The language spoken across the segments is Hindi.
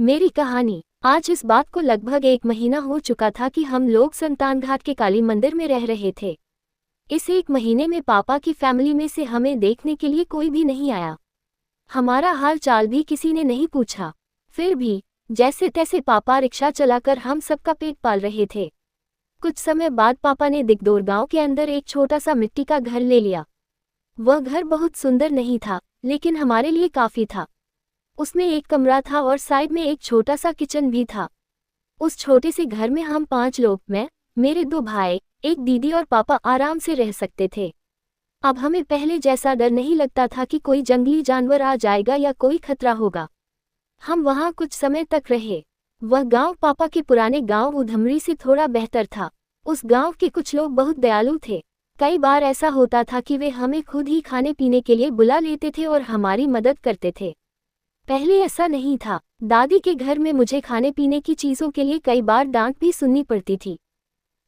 मेरी कहानी। आज इस बात को लगभग 1 महीना हो चुका था कि हम लोग संतानघाट के काली मंदिर में रह रहे थे। इस 1 महीने में पापा की फैमिली में से हमें देखने के लिए कोई भी नहीं आया। हमारा हाल चाल भी किसी ने नहीं पूछा। फिर भी जैसे तैसे पापा रिक्शा चलाकर हम सबका पेट पाल रहे थे। कुछ समय बाद पापा ने दिगदौर गांव के अंदर एक छोटा सा मिट्टी का घर ले लिया। वह घर बहुत सुंदर नहीं था, लेकिन हमारे लिए काफी था। उसमें एक कमरा था और साइड में एक छोटा सा किचन भी था। उस छोटे से घर में हम 5 लोग, मैं, मेरे 2 भाई, एक दीदी और पापा आराम से रह सकते थे। अब हमें पहले जैसा डर नहीं लगता था कि कोई जंगली जानवर आ जाएगा या कोई खतरा होगा। हम वहाँ कुछ समय तक रहे। वह गांव पापा के पुराने गांव उधमरी से थोड़ा बेहतर था। उस गांव के कुछ लोग बहुत दयालु थे। कई बार ऐसा होता था कि वे हमें खुद ही खाने पीने के लिए बुला लेते थे और हमारी मदद करते थे। पहले ऐसा नहीं था। दादी के घर में मुझे खाने पीने की चीज़ों के लिए कई बार डांट भी सुननी पड़ती थी।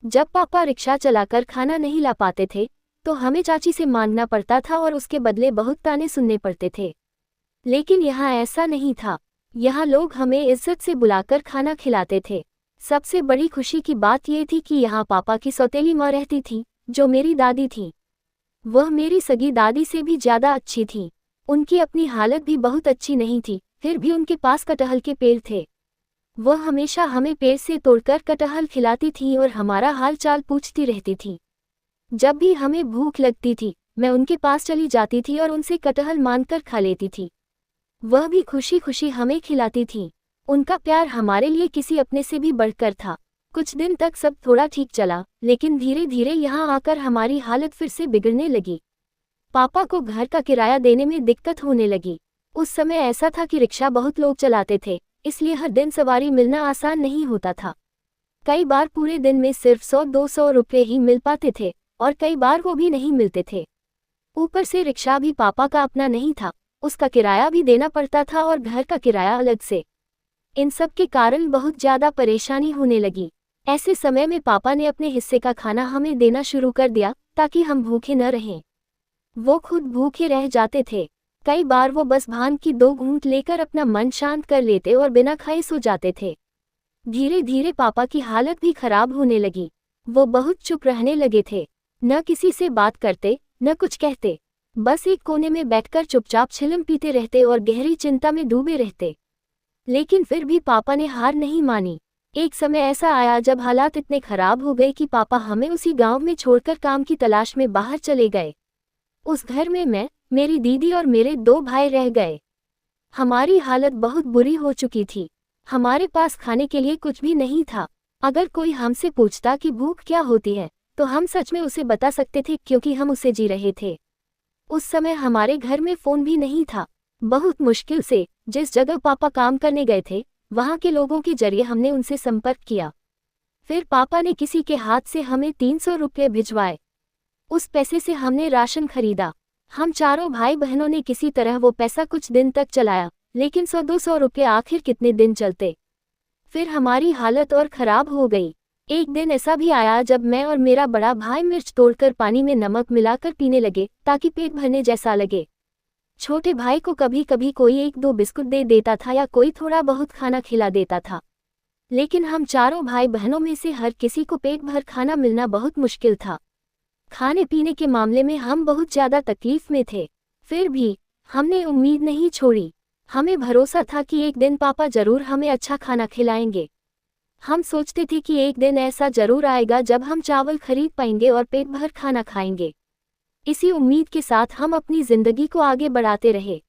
जब पापा रिक्शा चलाकर खाना नहीं ला पाते थे तो हमें चाची से मांगना पड़ता था और उसके बदले बहुत ताने सुनने पड़ते थे। लेकिन यहाँ ऐसा नहीं था। यहाँ लोग हमें इज्जत से बुलाकर खाना खिलाते थे। सबसे बड़ी खुशी की बात यह थी कि यहाँ पापा की सौतेली माँ रहती थी, जो मेरी दादी थी। वह मेरी सगी दादी से भी ज़्यादा अच्छी थी। उनकी अपनी हालत भी बहुत अच्छी नहीं थी, फिर भी उनके पास कटहल के पेड़ थे। वह हमेशा हमें पेड़ से तोड़कर कटहल खिलाती थी और हमारा हाल चाल पूछती रहती थी। जब भी हमें भूख लगती थी, मैं उनके पास चली जाती थी और उनसे कटहल मांगकर खा लेती थी। वह भी खुशी खुशी हमें खिलाती थी। उनका प्यार हमारे लिए किसी अपने से भी बढ़कर था। कुछ दिन तक सब थोड़ा ठीक चला, लेकिन धीरे धीरे यहाँ आकर हमारी हालत फिर से बिगड़ने लगी। पापा को घर का किराया देने में दिक्कत होने लगी। उस समय ऐसा था कि रिक्शा बहुत लोग चलाते थे, इसलिए हर दिन सवारी मिलना आसान नहीं होता था। कई बार पूरे दिन में सिर्फ 100-200 रुपये ही मिल पाते थे और कई बार वो भी नहीं मिलते थे। ऊपर से रिक्शा भी पापा का अपना नहीं था, उसका किराया भी देना पड़ता था और घर का किराया अलग से। इन सब के कारण बहुत ज़्यादा परेशानी होने लगी। ऐसे समय में पापा ने अपने हिस्से का खाना हमें देना शुरू कर दिया ताकि हम भूखे न रहें। वो खुद भूखे रह जाते थे। कई बार वो बस भांग की 2 घूंट लेकर अपना मन शांत कर लेते और बिना खाए सो जाते थे। धीरे धीरे पापा की हालत भी खराब होने लगी। वो बहुत चुप रहने लगे थे, न किसी से बात करते न कुछ कहते, बस एक कोने में बैठकर चुपचाप छिलम पीते रहते और गहरी चिंता में डूबे रहते। लेकिन फिर भी पापा ने हार नहीं मानी। एक समय ऐसा आया जब हालात इतने खराब हो गए कि पापा हमें उसी गांव में छोड़कर काम की तलाश में बाहर चले गए। उस घर में मैं, मेरी दीदी और मेरे 2 भाई रह गए। हमारी हालत बहुत बुरी हो चुकी थी। हमारे पास खाने के लिए कुछ भी नहीं था। अगर कोई हमसे पूछता कि भूख क्या होती है तो हम सच में उसे बता सकते थे, क्योंकि हम उसे जी रहे थे। उस समय हमारे घर में फ़ोन भी नहीं था। बहुत मुश्किल से जिस जगह पापा काम करने गए थे वहाँ के लोगों के जरिए हमने उनसे संपर्क किया। फिर पापा ने किसी के हाथ से हमें 300 रुपये भिजवाए। उस पैसे से हमने राशन खरीदा। हम चारों भाई बहनों ने किसी तरह वो पैसा कुछ दिन तक चलाया, लेकिन 100-200 रुपये आखिर कितने दिन चलते। फिर हमारी हालत और ख़राब हो गई। एक दिन ऐसा भी आया जब मैं और मेरा बड़ा भाई मिर्च तोड़कर पानी में नमक मिलाकर पीने लगे ताकि पेट भरने जैसा लगे। छोटे भाई को कभी कभी कोई 1-2 बिस्कुट दे देता था या कोई थोड़ा बहुत खाना खिला देता था, लेकिन हम चारों भाई बहनों में से हर किसी को पेट भर खाना मिलना बहुत मुश्किल था। खाने पीने के मामले में हम बहुत ज़्यादा तकलीफ में थे। फिर भी हमने उम्मीद नहीं छोड़ी। हमें भरोसा था कि एक दिन पापा ज़रूर हमें अच्छा खाना खिलाएंगे। हम सोचते थे कि एक दिन ऐसा ज़रूर आएगा जब हम चावल खरीद पाएंगे और पेट भर खाना खाएंगे। इसी उम्मीद के साथ हम अपनी ज़िंदगी को आगे बढ़ाते रहे।